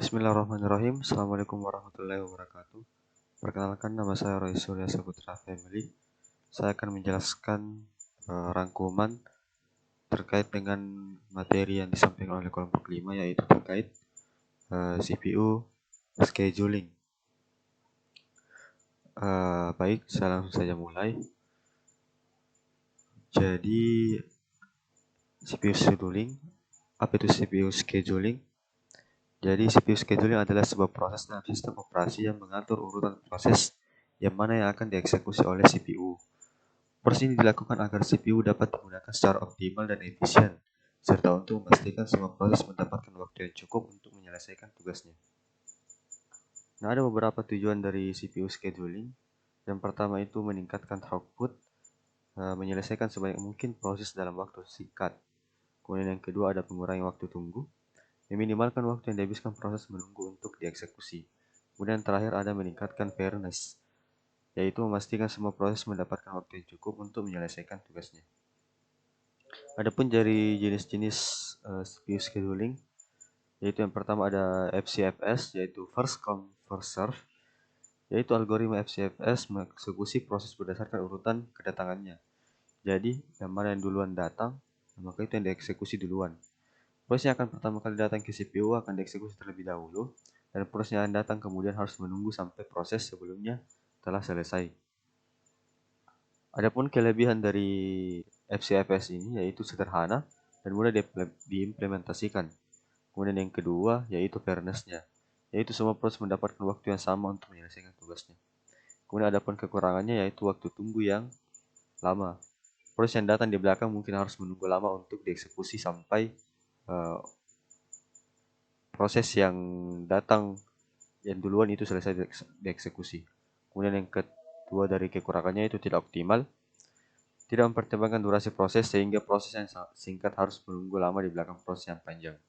Bismillahirrahmanirrahim. Assalamualaikum warahmatullahi wabarakatuh. Perkenalkan, nama saya Roy Surya Saputra Family. Saya akan menjelaskan rangkuman terkait dengan materi yang disampaikan oleh kelompok 5, yaitu terkait CPU scheduling. Baik, saya langsung saja mulai. Jadi, CPU scheduling, apa itu CPU scheduling? Jadi, CPU scheduling adalah sebuah proses dalam sistem operasi yang mengatur urutan proses yang mana yang akan dieksekusi oleh CPU. Proses ini dilakukan agar CPU dapat digunakan secara optimal dan efisien, serta untuk memastikan semua proses mendapatkan waktu yang cukup untuk menyelesaikan tugasnya. Nah, ada beberapa tujuan dari CPU scheduling. Yang pertama itu meningkatkan throughput, menyelesaikan sebanyak mungkin proses dalam waktu singkat. Kemudian yang kedua ada mengurangi waktu tunggu, meminimalkan waktu yang dihabiskan proses menunggu untuk dieksekusi. Kemudian terakhir ada meningkatkan fairness, yaitu memastikan semua proses mendapatkan waktu yang cukup untuk menyelesaikan tugasnya. Adapun dari jenis-jenis CPU scheduling, yaitu yang pertama ada FCFS, yaitu First Come First Serve, yaitu algoritma FCFS mengeksekusi proses berdasarkan urutan kedatangannya. Jadi, yang mana yang duluan datang, maka itu yang dieksekusi duluan. Proses yang akan pertama kali datang ke CPU akan dieksekusi terlebih dahulu, dan proses yang datang kemudian harus menunggu sampai proses sebelumnya telah selesai. Adapun kelebihan dari FCFS ini yaitu sederhana dan mudah diimplementasikan. Kemudian yang kedua yaitu fairness-nya, yaitu semua proses mendapatkan waktu yang sama untuk menyelesaikan tugasnya. Kemudian adapun kekurangannya yaitu waktu tunggu yang lama. Proses yang datang di belakang mungkin harus menunggu lama untuk dieksekusi sampai proses yang datang yang duluan itu selesai dieksekusi. Kemudian yang kedua dari kekurangannya itu tidak optimal, tidak mempertimbangkan durasi proses sehingga proses yang singkat harus menunggu lama di belakang proses yang panjang.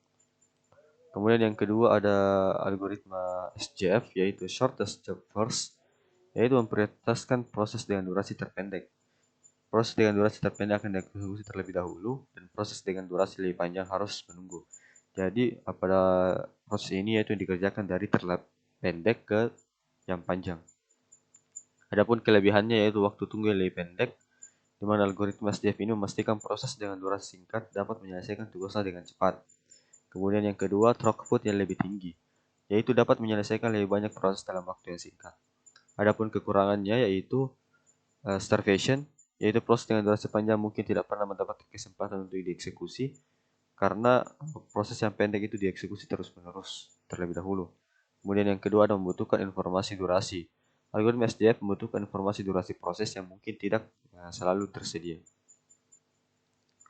Kemudian yang kedua ada algoritma SJF, yaitu Shortest Job First, yaitu memprioritaskan proses dengan durasi terpendek. Proses dengan durasi terpendek akan dieksekusi terlebih dahulu, dan proses dengan durasi lebih panjang harus menunggu. Jadi pada proses ini yaitu yang dikerjakan dari terpendek ke yang panjang. Adapun kelebihannya yaitu waktu tunggu yang lebih pendek, di mana algoritma SJF ini memastikan proses dengan durasi singkat dapat menyelesaikan tugasnya dengan cepat. Kemudian yang kedua, throughput yang lebih tinggi, yaitu dapat menyelesaikan lebih banyak proses dalam waktu yang singkat. Adapun kekurangannya yaitu starvation, yaitu proses dengan durasi panjang mungkin tidak pernah mendapatkan kesempatan untuk dieksekusi karena proses yang pendek itu dieksekusi terus-menerus terlebih dahulu. Kemudian yang kedua ada membutuhkan informasi durasi. Algoritma SJF membutuhkan informasi durasi proses yang mungkin tidak selalu tersedia.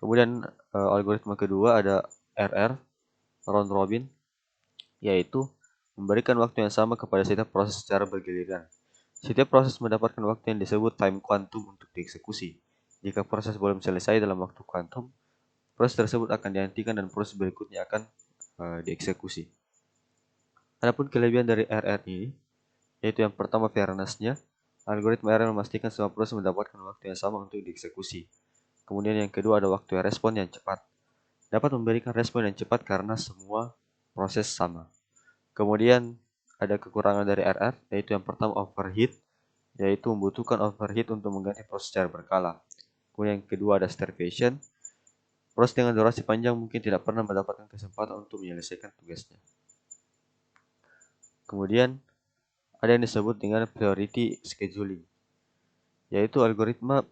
Kemudian algoritma kedua ada RR, round robin, yaitu memberikan waktu yang sama kepada setiap proses secara bergiliran. Setiap proses mendapatkan waktu yang disebut time quantum untuk dieksekusi. Jika proses belum selesai dalam waktu kuantum, proses tersebut akan dihentikan dan proses berikutnya akan dieksekusi. Adapun kelebihan dari RR ini, yaitu yang pertama fairness-nya, algoritma RR memastikan semua proses mendapatkan waktu yang sama untuk dieksekusi. Kemudian yang kedua ada waktu respon yang cepat. Dapat memberikan respon yang cepat karena semua proses sama. Kemudian ada kekurangan dari RR, yaitu yang pertama overheat, yaitu membutuhkan overheat untuk mengganti proses secara berkala. Kemudian yang kedua ada starvation, proses dengan durasi panjang mungkin tidak pernah mendapatkan kesempatan untuk menyelesaikan tugasnya. Kemudian ada yang disebut dengan priority scheduling, yaitu algoritma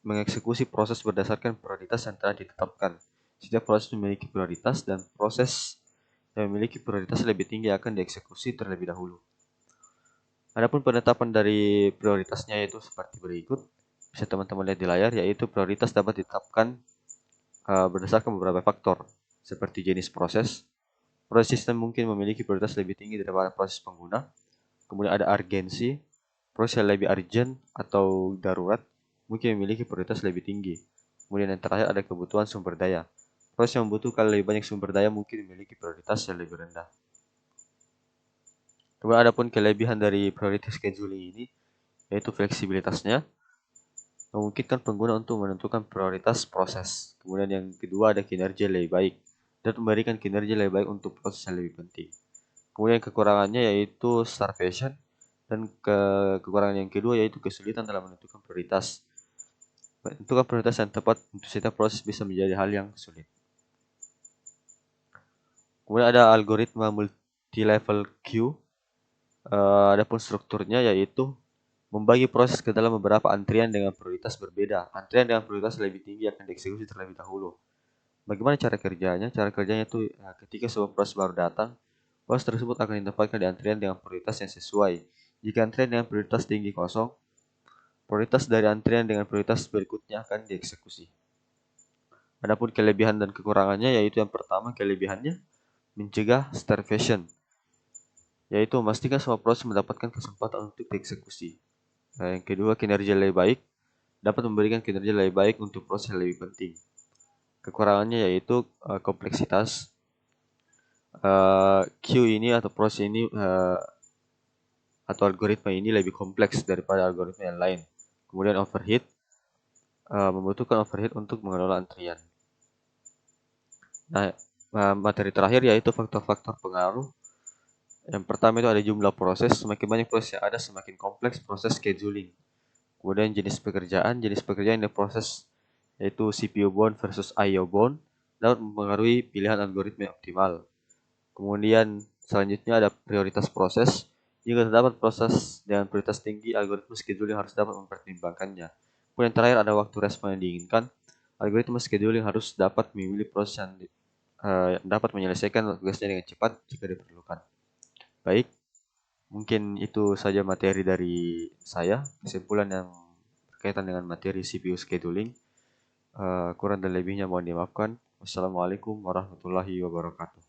mengeksekusi proses berdasarkan prioritas yang telah ditetapkan. Setiap proses memiliki prioritas dan proses yang memiliki prioritas lebih tinggi akan dieksekusi terlebih dahulu. Adapun penetapan dari prioritasnya yaitu seperti berikut. Bisa teman-teman lihat di layar, yaitu prioritas dapat ditetapkan berdasarkan beberapa faktor, seperti jenis proses. Proses sistem mungkin memiliki prioritas lebih tinggi daripada proses pengguna. Kemudian ada urgensi, proses yang lebih urgent atau darurat mungkin memiliki prioritas lebih tinggi. Kemudian yang terakhir ada kebutuhan sumber daya. Proses yang membutuhkan lebih banyak sumber daya mungkin memiliki prioritas yang lebih rendah. Kemudian ada pun kelebihan dari priority scheduling ini, yaitu fleksibilitasnya, memungkinkan pengguna untuk menentukan prioritas proses. Kemudian yang kedua ada kinerja lebih baik, dan memberikan kinerja lebih baik untuk proses yang lebih penting. Kemudian kekurangannya yaitu starvation, dan kekurangan yang kedua yaitu kesulitan dalam menentukan prioritas. Menentukan prioritas yang tepat untuk setiap proses bisa menjadi hal yang sulit. Kemudian ada algoritma multi-level queue. Adapun strukturnya yaitu membagi proses ke dalam beberapa antrian dengan prioritas berbeda. Antrian dengan prioritas lebih tinggi akan dieksekusi terlebih dahulu. Bagaimana cara kerjanya? Cara kerjanya itu ketika sebuah proses baru datang, proses tersebut akan ditempatkan di antrian dengan prioritas yang sesuai. Jika antrian dengan prioritas tinggi kosong, prioritas dari antrian dengan prioritas berikutnya akan dieksekusi. Adapun kelebihan dan kekurangannya yaitu yang pertama, kelebihannya mencegah starvation, yaitu memastikan semua proses mendapatkan kesempatan untuk dieksekusi. Yang kedua, kinerja lebih baik, dapat memberikan kinerja lebih baik untuk proses yang lebih penting. Kekurangannya yaitu kompleksitas. Queue ini atau proses ini atau algoritma ini lebih kompleks daripada algoritma yang lain. Kemudian overheat, membutuhkan overheat untuk mengelola antrian. Nah, materi terakhir yaitu faktor-faktor pengaruh. Yang pertama itu ada jumlah proses. Semakin banyak proses yang ada, semakin kompleks proses scheduling. Kemudian jenis pekerjaan yang diproses yaitu CPU bound versus IO bound dapat mempengaruhi pilihan algoritma yang optimal. Kemudian selanjutnya ada prioritas proses. Jika terdapat proses dengan prioritas tinggi, algoritma scheduling harus dapat mempertimbangkannya. Kemudian terakhir ada waktu respon yang diinginkan. Algoritma scheduling harus dapat memilih proses yang dapat menyelesaikan tugasnya dengan cepat jika diperlukan. Baik, mungkin itu saja materi dari saya, kesimpulan yang berkaitan dengan materi CPU scheduling. Kurang dan lebihnya mohon dimaafkan. Wassalamualaikum warahmatullahi wabarakatuh.